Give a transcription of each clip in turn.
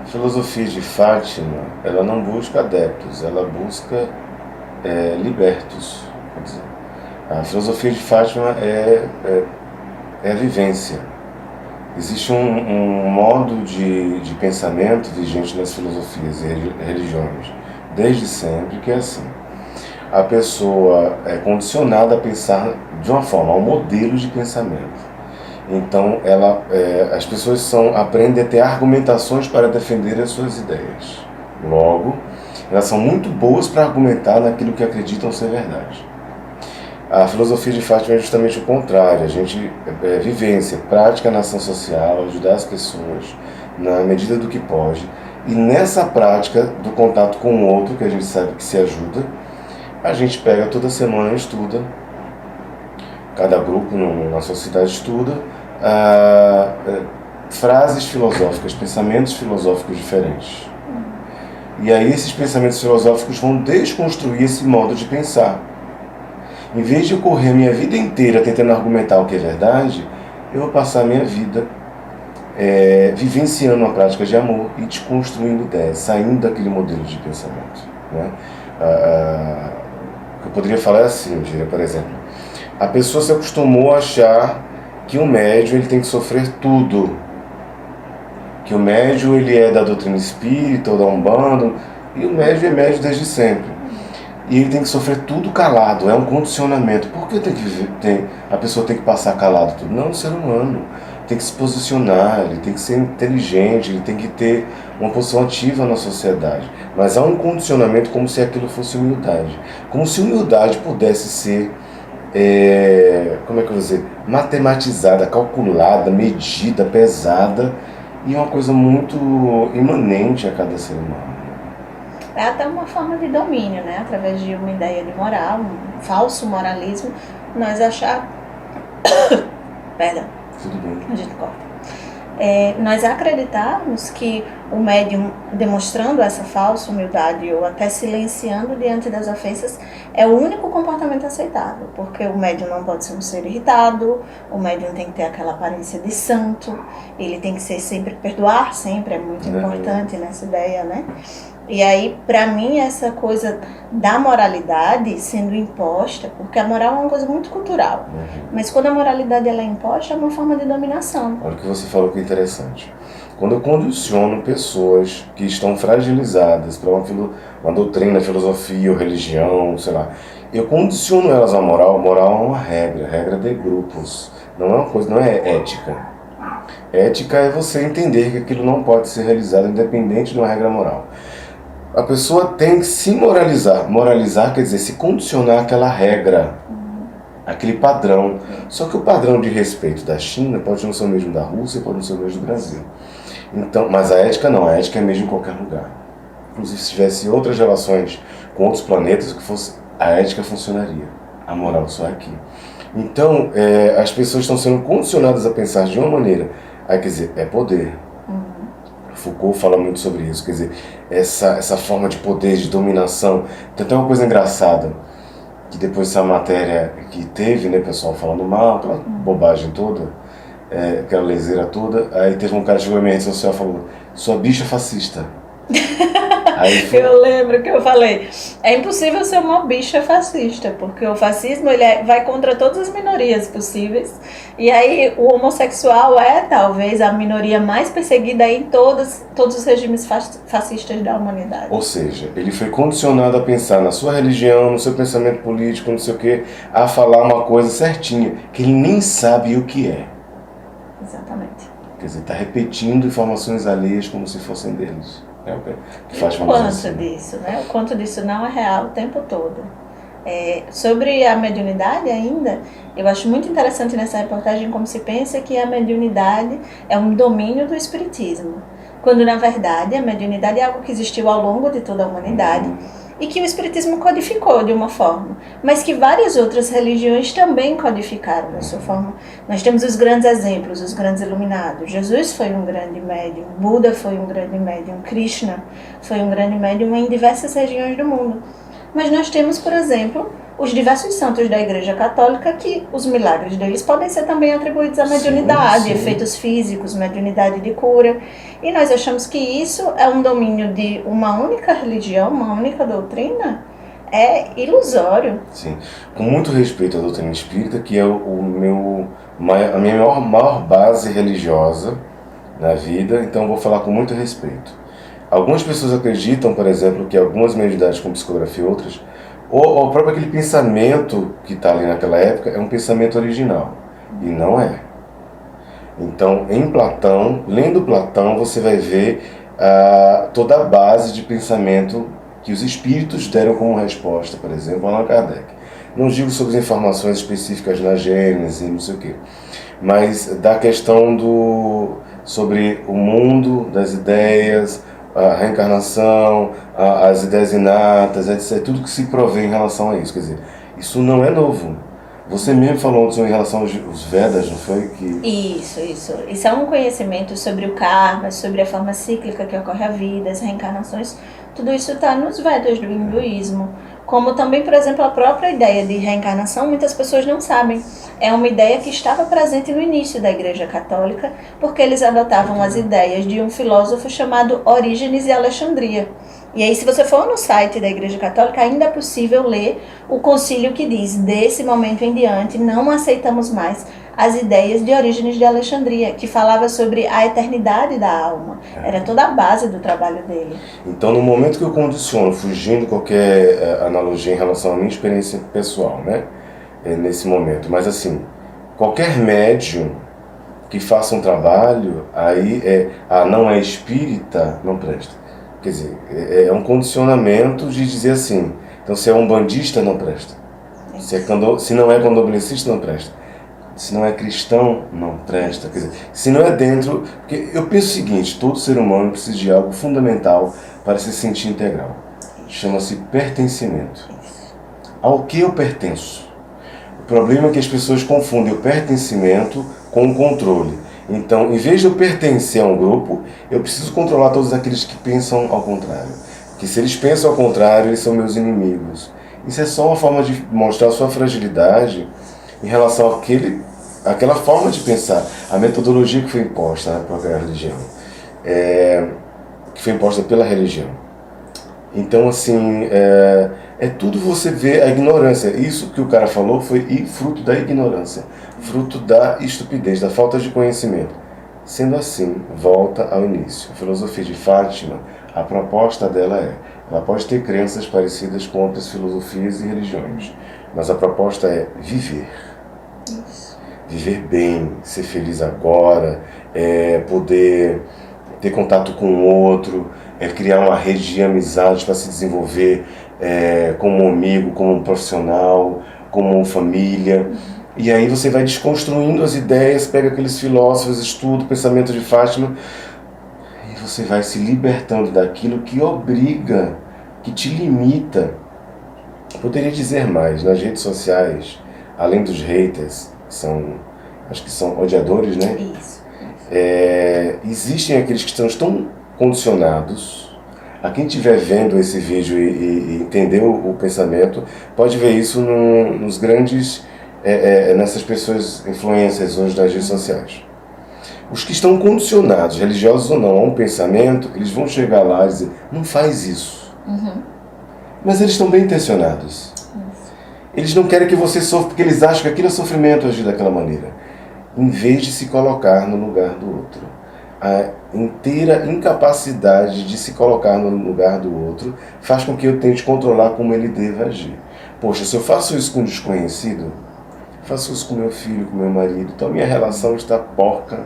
filosofia de Fátima, ela não busca adeptos, ela busca libertos. Quer dizer, a filosofia de Fátima é a vivência. Existe um modo de pensamento vigente nas filosofias e religiões, desde sempre, que é assim. A pessoa é condicionada a pensar de uma forma, a um modelo de pensamento. Então, as pessoas aprendem a ter argumentações para defender as suas ideias. Logo, elas são muito boas para argumentar naquilo que acreditam ser verdade. A filosofia de Fátima é justamente o contrário. A gente vivência, prática na ação social, ajudar as pessoas na medida do que pode. E nessa prática do contato com o outro, que a gente sabe que se ajuda, a gente pega toda semana e estuda. Cada grupo na sociedade estuda frases filosóficas, pensamentos filosóficos diferentes. E aí esses pensamentos filosóficos vão desconstruir esse modo de pensar. Em vez de eu correr a minha vida inteira tentando argumentar o que é verdade, eu vou passar a minha vida vivenciando uma prática de amor e desconstruindo ideias, saindo daquele modelo de pensamento. Né? O que eu poderia falar é assim, eu diria, por exemplo, a pessoa se acostumou a achar que o médium ele tem que sofrer tudo. Que o médium ele é da doutrina espírita ou da Umbanda, e o médium é médium desde sempre. E ele tem que sofrer tudo calado, é um condicionamento. Por que a pessoa tem que passar calado tudo? Não, o ser humano tem que se posicionar, ele tem que ser inteligente, ele tem que ter uma posição ativa na sociedade. Mas há um condicionamento como se aquilo fosse humildade. Como se humildade pudesse ser como é que eu vou dizer, matematizada, calculada, medida, pesada, e uma coisa muito imanente a cada ser humano. É até uma forma de domínio, né? Através de uma ideia de moral, um falso moralismo, nós achar... Perdão. Tudo bem. A gente corta. Nós acreditarmos que o médium demonstrando essa falsa humildade ou até silenciando diante das ofensas é o único comportamento aceitável, porque o médium não pode ser um ser irritado, o médium tem que ter aquela aparência de santo, ele tem que ser sempre, perdoar sempre, é muito importante nessa ideia, né? E aí, para mim, essa coisa da moralidade sendo imposta, porque a moral é uma coisa muito cultural, mas quando a moralidade ela é imposta, é uma forma de dominação. Olha o que você falou que é interessante. Quando eu condiciono pessoas que estão fragilizadas para uma doutrina, filosofia ou religião, sei lá, eu condiciono elas à moral. Moral é uma regra de grupos, não é uma coisa, não é ética. Ética é você entender que aquilo não pode ser realizado independente de uma regra moral. A pessoa tem que se moralizar. Moralizar quer dizer se condicionar àquela regra, aquele padrão. Só que o padrão de respeito da China pode não ser o mesmo da Rússia, pode não ser o mesmo do Brasil. Então, mas a ética não, a ética é mesmo em qualquer lugar. Inclusive, se tivesse outras relações com outros planetas, a ética funcionaria. A moral só é aqui. Então, as pessoas estão sendo condicionadas a pensar de uma maneira. Aí, quer dizer, é poder. Foucault fala muito sobre isso, quer dizer, essa forma de poder, de dominação. Tem até uma coisa engraçada, que depois dessa matéria que teve, né, pessoal falando mal, aquela bobagem toda, aquela leseira toda, aí teve um cara que chegou em minha rede social e falou, sua bicha fascista. Aí eu lembro que eu falei, é impossível ser uma bicha fascista, porque o fascismo ele vai contra todas as minorias possíveis, e aí o homossexual é talvez a minoria mais perseguida em todos os regimes fascistas da humanidade. Ou seja, ele foi condicionado a pensar na sua religião, no seu pensamento político, não sei o que, a falar uma coisa certinha, que ele nem sabe o que é. Exatamente. Quer dizer, está repetindo informações alheias como se fossem deles. O quanto disso não é real o tempo todo. Sobre a mediunidade ainda, eu acho muito interessante nessa reportagem como se pensa que a mediunidade é um domínio do espiritismo, quando na verdade a mediunidade é algo que existiu ao longo de toda a humanidade e que o espiritismo codificou de uma forma, mas que várias outras religiões também codificaram da sua forma. Nós temos os grandes exemplos, os grandes iluminados. Jesus foi um grande médium, Buda foi um grande médium, Krishna foi um grande médium em diversas regiões do mundo. Mas nós temos, por exemplo, os diversos santos da Igreja Católica, que os milagres deles podem ser também atribuídos à mediunidade, sim. efeitos físicos, mediunidade de cura. E nós achamos que isso é um domínio de uma única religião, uma única doutrina, é ilusório. Sim, com muito respeito à doutrina espírita, que é a minha maior base religiosa na vida, então eu vou falar com muito respeito. Algumas pessoas acreditam, por exemplo, que algumas mediunidades com psicografia e outras, ou o próprio aquele pensamento que está ali naquela época é um pensamento original, e não é. Então, em Platão, lendo Platão, você vai ver toda a base de pensamento que os espíritos deram como resposta, por exemplo, a Allan Kardec. Não digo sobre as informações específicas na Gênese, não sei o quê, mas da questão sobre o mundo das ideias, a reencarnação, as ideias inatas, etc. Tudo que se provê em relação a isso. Quer dizer, isso não é novo. Você mesmo falou antes em relação aos Vedas, não foi? Isso. Isso é um conhecimento sobre o karma, sobre a forma cíclica que ocorre a vida, as reencarnações. Tudo isso está nos Vedas do hinduísmo. Como também, por exemplo, a própria ideia de reencarnação, muitas pessoas não sabem. É uma ideia que estava presente no início da Igreja Católica, porque eles adotavam as ideias de um filósofo chamado Orígenes de Alexandria. E aí, se você for no site da Igreja Católica, ainda é possível ler o concílio que diz: desse momento em diante, não aceitamos mais as ideias de Orígenes de Alexandria, que falava sobre a eternidade da alma. Era toda a base do trabalho dele. Então, no momento que eu condiciono, fugindo de qualquer analogia em relação à minha experiência pessoal, né? Nesse momento, mas assim, qualquer médium que faça um trabalho, aí não é espírita, não presta. Quer dizer, é um condicionamento de dizer assim, então se é umbandista, não presta. Se não é candomblessista, não presta. Se não é cristão, não presta. Quer dizer, se não é dentro... Porque eu penso o seguinte, todo ser humano precisa de algo fundamental para se sentir integral. Chama-se pertencimento. Ao que eu pertenço? O problema é que as pessoas confundem o pertencimento com o controle. Então, em vez de eu pertencer a um grupo, eu preciso controlar todos aqueles que pensam ao contrário. Porque se eles pensam ao contrário, eles são meus inimigos. Isso é só uma forma de mostrar sua fragilidade em relação àquela forma de pensar, a metodologia que foi imposta na própria religião, que foi imposta pela religião. Então, assim, tudo você vê a ignorância. Isso que o cara falou foi fruto da ignorância, fruto da estupidez, da falta de conhecimento. Sendo assim, volta ao início. A filosofia de Fátima, a proposta dela ela pode ter crenças parecidas com outras filosofias e religiões, mas a proposta é viver. Viver bem, ser feliz agora, poder ter contato com o outro, criar uma rede de amizades para se desenvolver como um amigo, como um profissional, como uma família. E aí você vai desconstruindo as ideias, pega aqueles filósofos, estuda o pensamento de Fátima, e você vai se libertando daquilo que obriga, que te limita. Eu poderia dizer mais, nas redes sociais, além dos haters, acho que são odiadores, né? Isso. Existem aqueles que estão tão condicionados. A quem estiver vendo esse vídeo e entender o pensamento, pode ver isso nos grandes, nessas pessoas influências hoje nas redes sociais. Os que estão condicionados, religiosos ou não, a um pensamento, eles vão chegar lá e dizer, não faz isso. Uhum. Mas eles estão bem intencionados. Eles não querem que você sofra, porque eles acham que aquilo é sofrimento agir daquela maneira. Em vez de se colocar no lugar do outro. A inteira incapacidade de se colocar no lugar do outro faz com que eu tente controlar como ele deve agir. Poxa, se eu faço isso com um desconhecido, faço isso com meu filho, com meu marido, então minha relação está porca,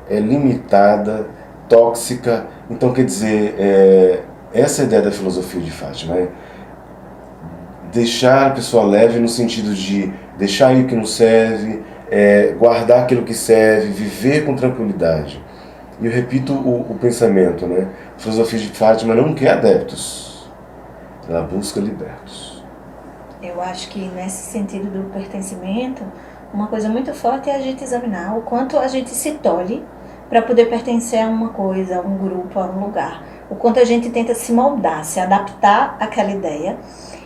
limitada, tóxica. Então, quer dizer, essa é a ideia da filosofia de Fátima, deixar a pessoa leve no sentido de deixar aí o que não serve, guardar aquilo que serve, viver com tranquilidade. E eu repito o pensamento, né? A filosofia de Fátima não quer adeptos, ela busca libertos. Eu acho que nesse sentido do pertencimento, uma coisa muito forte é a gente examinar o quanto a gente se tolhe para poder pertencer a uma coisa, a um grupo, a um lugar. O quanto a gente tenta se moldar, se adaptar àquela ideia.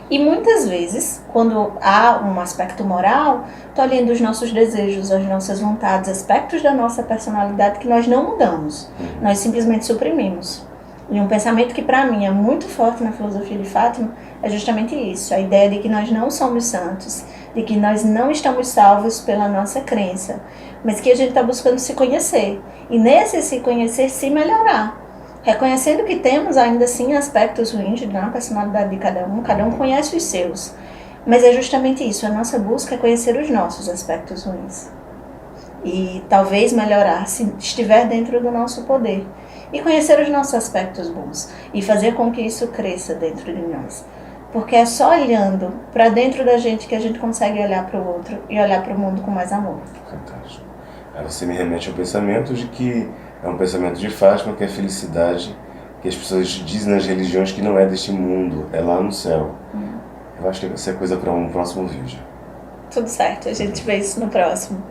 E muitas vezes, quando há um aspecto moral, estou olhando os nossos desejos, as nossas vontades, aspectos da nossa personalidade que nós não mudamos, nós simplesmente suprimimos. E um pensamento que para mim é muito forte na filosofia de Fátima é justamente isso, a ideia de que nós não somos santos, de que nós não estamos salvos pela nossa crença, mas que a gente está buscando se conhecer. E nesse se conhecer, se melhorar. Reconhecendo que temos ainda assim aspectos ruins na personalidade de cada um conhece os seus. Mas é justamente isso, a nossa busca é conhecer os nossos aspectos ruins. E talvez melhorar se estiver dentro do nosso poder. E conhecer os nossos aspectos bons. E fazer com que isso cresça dentro de nós. Porque é só olhando para dentro da gente que a gente consegue olhar para o outro e olhar para o mundo com mais amor. Fantástico. Aí você me remete ao pensamento de que é um pensamento de Fátima, que é a felicidade, que as pessoas dizem nas religiões que não é deste mundo, é lá no céu. Eu acho que vai ser coisa para um próximo vídeo. Tudo certo, a gente vê isso no próximo.